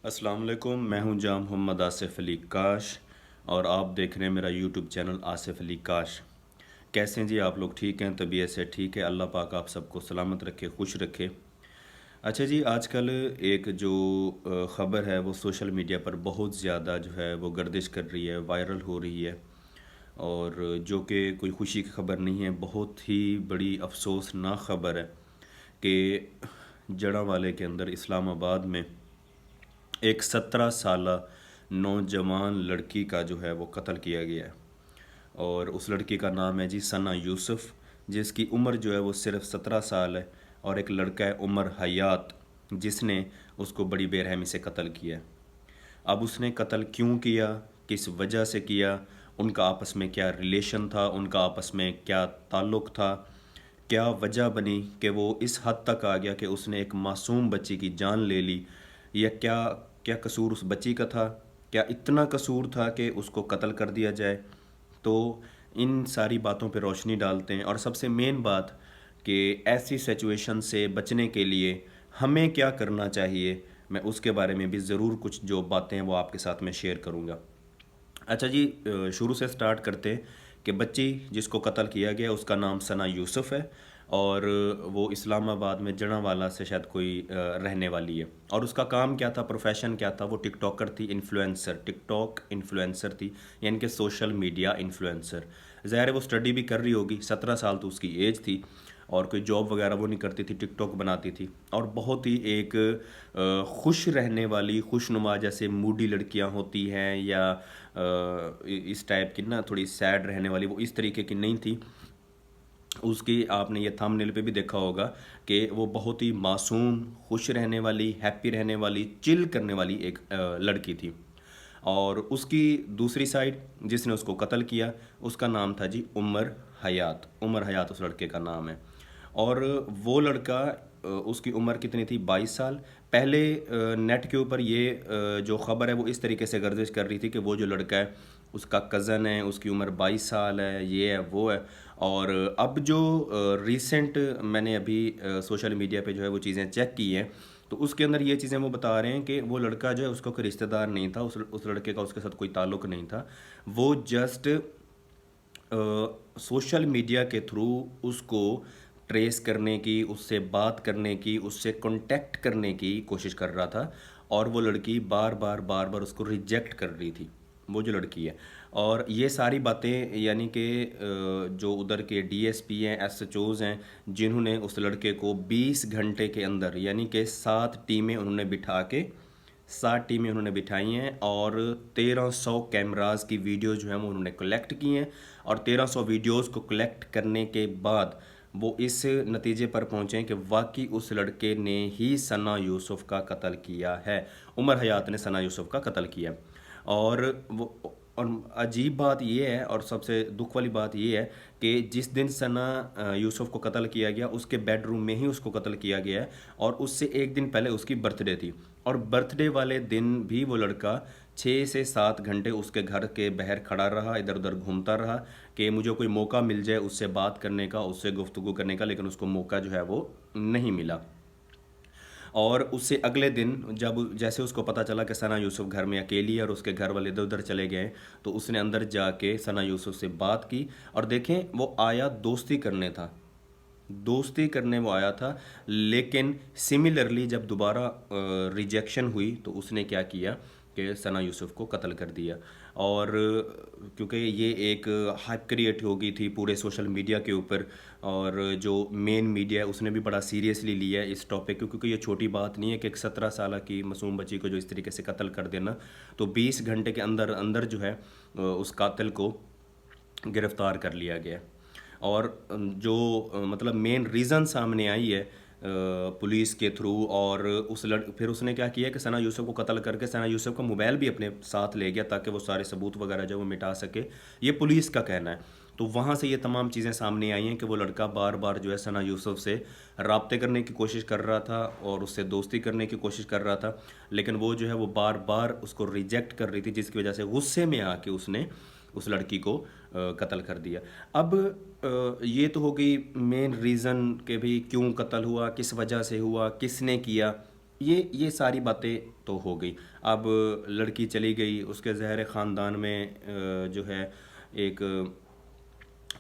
السلام علیکم، میں ہوں جام محمد آصف علی کاش اور آپ دیکھ رہے ہیں میرا یوٹیوب چینل آصف علی کاش۔ کیسے ہیں جی؟ آپ لوگ ٹھیک ہیں؟ طبیعت سے ٹھیک ہے؟ اللہ پاک آپ سب کو سلامت رکھے، خوش رکھے۔ اچھا جی، آج کل ایک جو خبر ہے وہ سوشل میڈیا پر بہت زیادہ جو ہے وہ گردش کر رہی ہے، وائرل ہو رہی ہے، اور جو کہ کوئی خوشی کی خبر نہیں ہے، بہت ہی بڑی افسوسناک خبر ہے کہ جڑاں والے کے اندر اسلام آباد میں ایک 17 سالہ نوجوان لڑکی کا جو ہے وہ قتل کیا گیا ہے، اور اس لڑکی کا نام ہے جی ثنا یوسف، جس کی عمر جو ہے وہ صرف 17 سال ہے، اور ایک لڑکا ہے عمر حیات، جس نے اس کو بڑی بے رحمی سے قتل کیا ہے۔ اب اس نے قتل کیوں کیا، کس وجہ سے کیا، ان کا آپس میں کیا ریلیشن تھا، ان کا آپس میں کیا تعلق تھا، کیا وجہ بنی کہ وہ اس حد تک آ گیا کہ اس نے ایک معصوم بچی کی جان لے لی، یا کیا کیا قصور اس بچی کا تھا، کیا اتنا قصور تھا کہ اس کو قتل کر دیا جائے۔ تو ان ساری باتوں پہ روشنی ڈالتے ہیں، اور سب سے مین بات کہ ایسی سچویشن سے بچنے کے لیے ہمیں کیا کرنا چاہیے، میں اس کے بارے میں بھی ضرور کچھ جو باتیں ہیں وہ آپ کے ساتھ میں شیئر کروں گا۔ اچھا جی، شروع سے سٹارٹ کرتے ہیں کہ بچی جس کو قتل کیا گیا اس کا نام ثنا یوسف ہے، اور وہ اسلام آباد میں جڑاں والا سے شاید کوئی رہنے والی ہے، اور اس کا کام کیا تھا، پروفیشن کیا تھا، وہ ٹک ٹاکر تھی، انفلوئنسر، ٹک ٹاک انفلوئنسر تھی، یعنی کہ سوشل میڈیا انفلوئنسر۔ ظاہر ہے وہ اسٹڈی بھی کر رہی ہوگی، 17 سال تو اس کی ایج تھی، اور کوئی جاب وغیرہ وہ نہیں کرتی تھی، ٹک ٹاک بناتی تھی، اور بہت ہی ایک خوش رہنے والی، خوش نما جیسے موڈی لڑکیاں ہوتی ہیں، یا اس ٹائپ کی نا تھوڑی سیڈ رہنے والی، وہ اس طریقے کی نہیں تھی۔ اس کی آپ نے یہ تھمبنیل پہ بھی دیکھا ہوگا کہ وہ بہت ہی معصوم، خوش رہنے والی، ہیپی رہنے والی، چل کرنے والی ایک لڑکی تھی۔ اور اس کی دوسری سائڈ جس نے اس کو قتل کیا، اس کا نام تھا جی عمر حیات، عمر حیات اس لڑکے کا نام ہے۔ اور وہ لڑکا اس کی عمر کتنی تھی، 22 سال۔ پہلے نیٹ کے اوپر یہ جو خبر ہے وہ اس طریقے سے گردش کر رہی تھی کہ وہ جو لڑکا ہے اس کا کزن ہے، اس کی عمر 22 سال ہے، یہ ہے وہ ہے۔ اور اب جو ریسنٹ میں نے ابھی سوشل میڈیا پہ جو ہے وہ چیزیں چیک کی ہیں، تو اس کے اندر یہ چیزیں وہ بتا رہے ہیں کہ وہ لڑکا جو ہے اس کا کوئی رشتہ دار نہیں تھا، اس لڑکے کا اس کے ساتھ کوئی تعلق نہیں تھا، وہ جسٹ سوشل میڈیا کے تھرو اس کو ٹریس کرنے کی، اس سے بات کرنے کی، اس سے کانٹیکٹ کرنے کی کوشش کر رہا تھا، اور وہ لڑکی بار بار بار بار اس کو ریجیکٹ کر رہی تھی، وہ جو لڑکی ہے۔ اور یہ ساری باتیں یعنی کہ جو ادھر کے ڈی ایس پی ہیں، ایس ایچ اوز ہیں، جنہوں نے اس لڑکے کو 20 گھنٹے کے اندر، یعنی کہ 7 ٹیمیں انہوں نے بٹھا کے، 7 ٹیمیں انہوں نے بٹھائی ہیں، اور 1300 کیمراز کی ویڈیوز جو ہیں وہ انہوں نے کلیکٹ کی ہیں، اور 1300 ویڈیوز کو کلیکٹ کرنے کے بعد وہ اس نتیجے پر پہنچے کہ واقعی اس لڑکے نے ہی ثنا یوسف کا قتل کیا ہے، عمر حیات نے ثنا یوسف کا قتل کیا۔ اور وہ، اور عجیب بات یہ ہے، اور سب سے دکھ والی بات یہ ہے کہ جس دن ثنا یوسف کو قتل کیا گیا، اس کے بیڈ روم میں ہی اس کو قتل کیا گیا ہے، اور اس سے ایک دن پہلے اس کی برتھ ڈے تھی، اور برتھ ڈے والے دن بھی وہ لڑکا 6 سے 7 گھنٹے اس کے گھر کے باہر کھڑا رہا، ادھر ادھر گھومتا رہا کہ مجھے کوئی موقع مل جائے اس سے بات کرنے کا، اس سے گفتگو کرنے کا، لیکن اس کو موقع جو ہے وہ نہیں ملا۔ اور اس سے اگلے دن جب جیسے اس کو پتہ چلا کہ ثنا یوسف گھر میں اکیلی ہے اور اس کے گھر والے ادھر ادھر چلے گئے، تو اس نے اندر جا کے ثنا یوسف سے بات کی، اور دیکھیں وہ آیا دوستی کرنے تھا، دوستی کرنے وہ آیا تھا، لیکن سملرلی جب دوبارہ ریجیکشن ہوئی تو اس نے کیا کیا کہ ثنا یوسف کو قتل کر دیا۔ اور کیونکہ یہ ایک ہائپ کریٹ ہو گئی تھی پورے سوشل میڈیا کے اوپر، اور جو مین میڈیا ہے اس نے بھی بڑا سیریسلی لیا ہے اس ٹاپک کو، کیونکہ یہ چھوٹی بات نہیں ہے کہ ایک 17 سالہ کی معصوم بچی کو جو اس طریقے سے قتل کر دینا، تو 20 گھنٹے کے اندر اندر جو ہے اس قاتل کو گرفتار کر لیا گیا۔ اور جو مطلب مین ریزن سامنے آئی ہے پولیس کے تھرو، اور پھر اس نے کیا کیا کہ ثنا یوسف کو قتل کر کے ثنا یوسف کا موبائل بھی اپنے ساتھ لے گیا تاکہ وہ سارے ثبوت وغیرہ جو وہ مٹا سکے، یہ پولیس کا کہنا ہے۔ تو وہاں سے یہ تمام چیزیں سامنے آئی ہیں کہ وہ لڑکا بار بار جو ہے ثنا یوسف سے رابطے کرنے کی کوشش کر رہا تھا، اور اس سے دوستی کرنے کی کوشش کر رہا تھا، لیکن وہ جو ہے وہ بار بار اس کو ریجیکٹ کر رہی تھی، جس کی وجہ سے غصے میں آ کے اس نے اس لڑکی کو قتل کر دیا۔ اب یہ تو ہو گئی مین ریزن کہ بھی کیوں قتل ہوا، کس وجہ سے ہوا، کس نے کیا۔ یہ ساری باتیں تو ہو گئی. اب لڑکی چلی گئی، اس کے ظاہر خاندان میں جو ہے ایک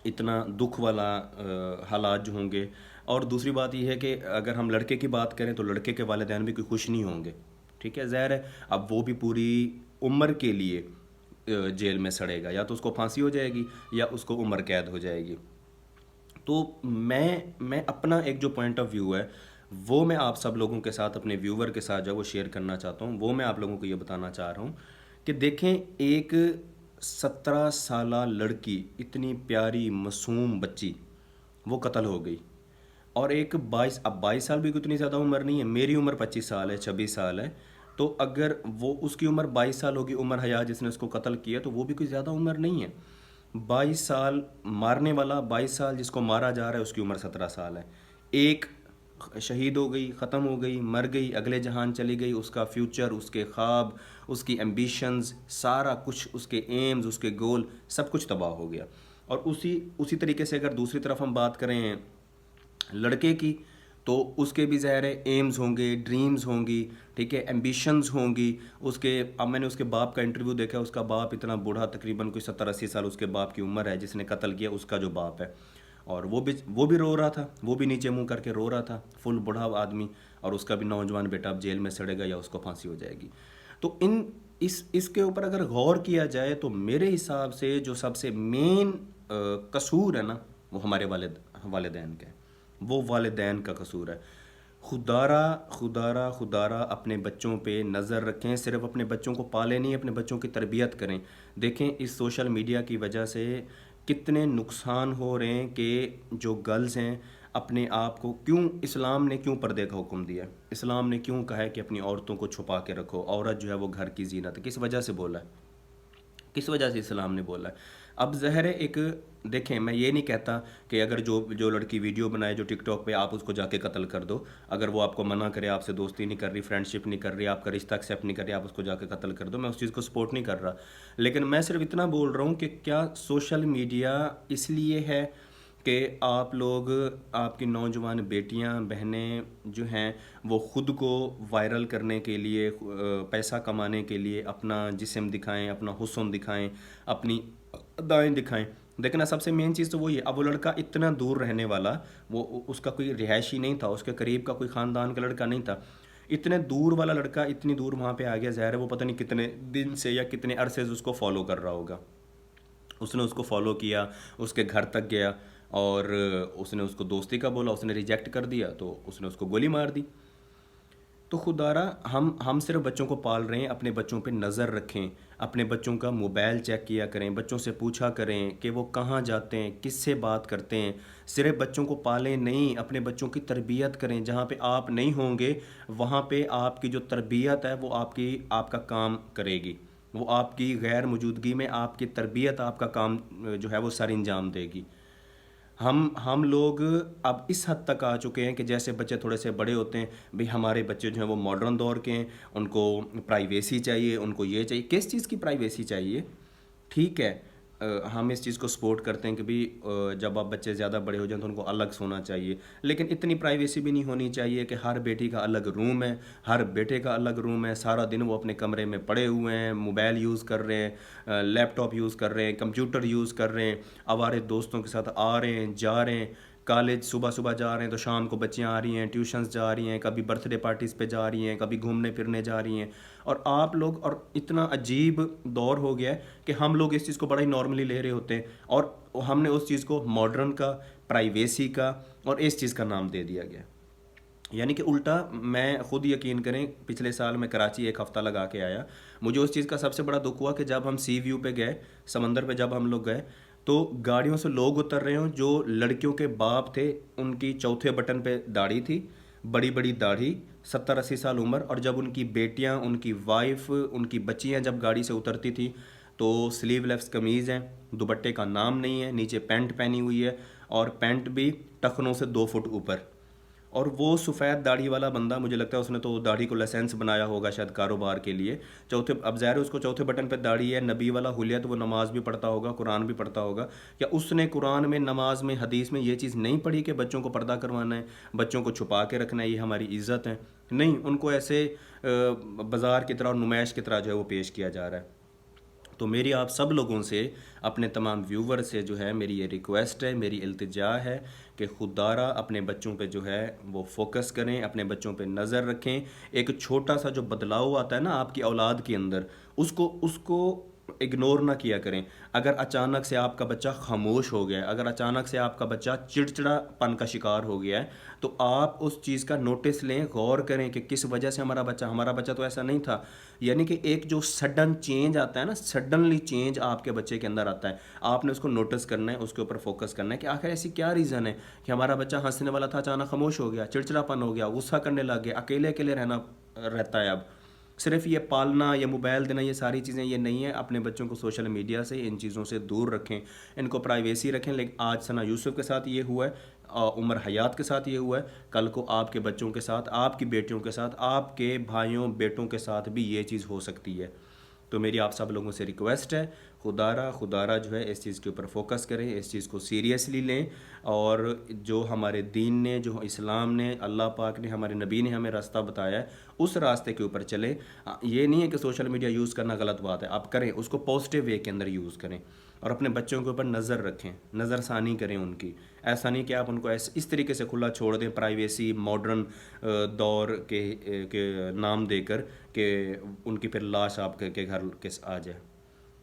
اتنا دکھ والا حالات جو ہوں گے. اور دوسری بات یہ ہے کہ اگر ہم لڑکے کی بات کریں تو لڑکے کے والدین بھی کوئی خوش نہیں ہوں گے. ٹھیک ہے، ظاہر ہے اب وہ بھی پوری عمر کے لیے جیل میں سڑے گا، یا تو اس کو پھانسی ہو جائے گی یا اس کو عمر قید ہو جائے گی. تو میں اپنا ایک جو پوائنٹ آف ویو ہے وہ میں آپ سب لوگوں کے ساتھ، اپنے ویور کے ساتھ جو وہ شیئر کرنا چاہتا ہوں. وہ میں آپ لوگوں کو یہ بتانا چاہ رہا ہوں کہ دیکھیں، ایک 17 سالہ لڑکی، اتنی پیاری معصوم بچی، وہ قتل ہو گئی. اور ایک 22 سال بھی اتنی زیادہ عمر نہیں ہے. میری عمر 25 سال ہے، 26 سال ہے. تو اگر وہ اس کی عمر 22 سال ہوگی، عمر حیات جس نے اس کو قتل کیا، تو وہ بھی کوئی زیادہ عمر نہیں ہے. 22 سال مارنے والا، 22 سال جس کو مارا جا رہا ہے، اس کی عمر 17 سال ہے. ایک شہید ہو گئی، ختم ہو گئی، مر گئی، اگلے جہان چلی گئی. اس کا فیوچر، اس کے خواب، اس کی ایمبیشنز، سارا کچھ، اس کے ایمز، اس کے گول، سب کچھ تباہ ہو گیا. اور اسی طریقے سے اگر دوسری طرف ہم بات کریں لڑکے کی، تو اس کے بھی ظاہر ہے ایمز ہوں گے، ڈریمز ہوں گی، ٹھیک ہے، ایمبیشنز ہوں گی. اب میں نے اس کے باپ کا انٹرویو دیکھا. اس کا باپ اتنا بوڑھا، تقریباً کوئی 70-80 سال اس کے باپ کی عمر ہے، جس نے قتل کیا، اس کا جو باپ ہے. اور وہ بھی رو رہا تھا، وہ بھی نیچے منہ کر کے رو رہا تھا، فل بوڑھا آدمی. اور اس کا بھی نوجوان بیٹا اب جیل میں سڑے گا یا اس کو پھانسی ہو جائے گی. تو اس کے اوپر اگر غور کیا جائے تو میرے حساب سے جو سب سے مین قصور ہے نا، وہ ہمارے والدین کا ہے. وہ والدین کا قصور ہے. خدارہ اپنے بچوں پہ نظر رکھیں. صرف اپنے بچوں کو پالے نہیں، اپنے بچوں کی تربیت کریں. دیکھیں اس سوشل میڈیا کی وجہ سے کتنے نقصان ہو رہے ہیں کہ جو گرلز ہیں اپنے آپ کو اسلام نے کیوں پردے کا حکم دیا ہے؟ اسلام نے کیوں کہا ہے کہ اپنی عورتوں کو چھپا کے رکھو؟ عورت جو ہے وہ گھر کی زینت ہے. کس وجہ سے بولا ہے؟ کس وجہ سے اسلام نے بولا ہے؟ اب ظاہر ہے دیکھیں، میں یہ نہیں کہتا کہ اگر جو لڑکی ویڈیو بنائے جو ٹک ٹاک پہ، آپ اس کو جا کے قتل کر دو. اگر وہ آپ کو منع کرے، آپ سے دوستی نہیں کر رہی، فرینڈ شپ نہیں کر رہی، آپ کا رشتہ ایکسیپٹ نہیں کر رہی، آپ اس کو جا کے قتل کر دو. میں اس چیز کو سپورٹ نہیں کر رہا. لیکن میں صرف اتنا بول رہا ہوں کہ کیا سوشل میڈیا اس لیے ہے کہ آپ لوگ، آپ کی نوجوان بیٹیاں، بہنیں جو ہیں، وہ خود کو وائرل کرنے کے لیے، پیسہ کمانے کے لیے اپنا جسم دکھائیں، اپنا حسن دکھائیں، اپنی ادائیں دکھائیں؟ دیکھنا سب سے مین چیز تو وہی ہے. اب وہ لڑکا اتنا دور رہنے والا، وہ اس کا کوئی رہائشی نہیں تھا، اس کے قریب کا کوئی خاندان کا لڑکا نہیں تھا. اتنے دور والا لڑکا اتنی دور وہاں پہ آ گیا. ظاہر ہے وہ پتہ نہیں کتنے دن سے یا کتنے عرصے سے اس کو فالو کر رہا ہوگا. اس نے اس کو فالو کیا، اس کے گھر تک گیا، اور اس نے اس کو دوستی کا بولا، اس نے ریجیکٹ کر دیا، تو اس نے اس کو گولی مار دی. تو خدارہ ہم صرف بچوں کو پال رہے ہیں. اپنے بچوں پہ نظر رکھیں. اپنے بچوں کا موبائل چیک کیا کریں. بچوں سے پوچھا کریں کہ وہ کہاں جاتے ہیں، کس سے بات کرتے ہیں. صرف بچوں کو پالیں نہیں، اپنے بچوں کی تربیت کریں. جہاں پہ آپ نہیں ہوں گے، وہاں پہ آپ کی جو تربیت ہے وہ آپ کا کام کرے گی. وہ آپ کی غیر موجودگی میں آپ کی تربیت، آپ کا کام جو ہے وہ سر انجام دے گی. ہم لوگ اب اس حد تک آ چکے ہیں کہ جیسے بچے تھوڑے سے بڑے ہوتے ہیں، بھئی ہمارے بچے جو ہیں وہ ماڈرن دور کے ہیں، ان کو پرائیویسی چاہیے، ان کو یہ چاہیے. کس چیز کی پرائیویسی چاہیے؟ ٹھیک ہے، ہم اس چیز کو سپورٹ کرتے ہیں کہ بھی جب آپ بچے زیادہ بڑے ہو جائیں تو ان کو الگ سونا چاہیے. لیکن اتنی پرائیویسی بھی نہیں ہونی چاہیے کہ ہر بیٹی کا الگ روم ہے، ہر بیٹے کا الگ روم ہے. سارا دن وہ اپنے کمرے میں پڑے ہوئے ہیں، موبائل یوز کر رہے ہیں، لیپ ٹاپ یوز کر رہے ہیں، کمپیوٹر یوز کر رہے ہیں، آوارے دوستوں کے ساتھ آ رہے ہیں، جا رہے ہیں. کالج صبح جا رہے ہیں تو شام کو بچیاں آ رہی ہیں، ٹیوشنز جا رہی ہیں، کبھی برتھ ڈے پارٹیز پہ جا رہی ہیں، کبھی گھومنے پھرنے جا رہی ہیں. اور آپ لوگ، اور اتنا عجیب دور ہو گیا ہے کہ ہم لوگ اس چیز کو بڑا ہی نارملی لے رہے ہوتے ہیں، اور ہم نے اس چیز کو ماڈرن کا، پرائیویسی کا اور اس چیز کا نام دے دیا گیا. یعنی کہ الٹا، میں خود یقین کریں، پچھلے سال میں کراچی ایک ہفتہ لگا کے آیا. مجھے اس چیز کا سب سے بڑا دکھ ہوا کہ جب ہم سی ویو پہ گئے، سمندر پہ جب ہم لوگ گئے، تو گاڑیوں سے لوگ اتر رہے ہوں جو لڑکیوں کے باپ تھے. ان کی چوتھے بٹن پہ داڑھی تھی، بڑی بڑی داڑھی، 70-80 سال عمر. اور جب ان کی بیٹیاں، ان کی وائف، ان کی بچیاں جب گاڑی سے اترتی تھی تو سلیو لیفس قمیض ہیں، دوپٹے کا نام نہیں ہے، نیچے پینٹ پہنی ہوئی ہے، اور پینٹ بھی ٹخنوں سے 2 فٹ اوپر. اور وہ سفید داڑھی والا بندہ، مجھے لگتا ہے اس نے تو داڑھی کو لائسنس بنایا ہوگا شاید کاروبار کے لیے، چوتھے، اب ظاہر ہے اس کو چوتھے بٹن پہ داڑھی ہے، نبی والا حلیہ، تو وہ نماز بھی پڑھتا ہوگا، قرآن بھی پڑھتا ہوگا. کیا اس نے قرآن میں، نماز میں، حدیث میں یہ چیز نہیں پڑھی کہ بچوں کو پردہ کروانا ہے، بچوں کو چھپا کے رکھنا ہے، یہ ہماری عزت ہے؟ نہیں، ان کو ایسے بازار کی طرح اور نمائش کی طرح جو ہے وہ پیش کیا جا رہا ہے. تو میری آپ سب لوگوں سے، اپنے تمام ویور سے جو ہے میری یہ ریکویسٹ ہے، میری التجا ہے کہ خوددارا اپنے بچوں پہ جو ہے وہ فوکس کریں، اپنے بچوں پہ نظر رکھیں. ایک چھوٹا سا جو بدلاؤ آتا ہے نا آپ کی اولاد کے اندر، اس کو اگنور نہ کیا کریں. اگر اچانک سے آپ کا بچہ خاموش ہو گیا ہے، اگر اچانک سے آپ کا بچہ چڑچڑا پن کا شکار ہو گیا ہے، تو آپ اس چیز کا نوٹس لیں، غور کریں کہ کس وجہ سے ہمارا بچہ تو ایسا نہیں تھا. یعنی کہ ایک جو سڈن چینج آتا ہے نا، سڈنلی چینج آپ کے بچے کے اندر آتا ہے، آپ نے اس کو نوٹس کرنا ہے، اس کے اوپر فوکس کرنا ہے کہ آخر ایسی کیا ریزن ہے کہ ہمارا بچہ ہنسنے والا تھا اچانک خاموش ہو گیا، چڑچڑا پن ہو گیا، غصہ کرنے لگ گیا، اکیلے اکیلے رہتا ہے. اب صرف یہ پالنا یا موبائل دینا، یہ ساری چیزیں یہ نہیں ہے. اپنے بچوں کو سوشل میڈیا سے، ان چیزوں سے دور رکھیں، ان کو پرائیویسی رکھیں. لیکن آج ثنا یوسف کے ساتھ یہ ہوا ہے، عمر حیات کے ساتھ یہ ہوا ہے، کل کو آپ کے بچوں کے ساتھ، آپ کی بیٹیوں کے ساتھ، آپ کے بھائیوں بیٹوں کے ساتھ بھی یہ چیز ہو سکتی ہے. تو میری آپ سب لوگوں سے ریکویسٹ ہے، خدارہ جو ہے اس چیز کے اوپر فوکس کریں، اس چیز کو سیریسلی لیں. اور جو ہمارے دین نے، جو اسلام نے، اللہ پاک نے، ہمارے نبی نے ہمیں راستہ بتایا ہے، اس راستے کے اوپر چلیں. یہ نہیں ہے کہ سوشل میڈیا یوز کرنا غلط بات ہے، آپ کریں، اس کو پازیٹیو وے کے اندر یوز کریں. اور اپنے بچوں کے اوپر نظر رکھیں، نظر ثانی کریں ان کی. ایسا نہیں کہ آپ ان کو اس طریقے سے کھلا چھوڑ دیں، پرائیویسی، ماڈرن دور کے نام دے کر، کہ ان کی پھر لاش آپ کے گھر کے آ جائے.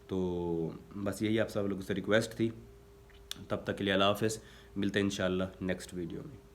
تو بس یہی آپ سب لوگوں سے ریکویسٹ تھی. تب تک کے لیے اللہ حافظ، ملتے ہیں انشاءاللہ نیکسٹ ویڈیو میں.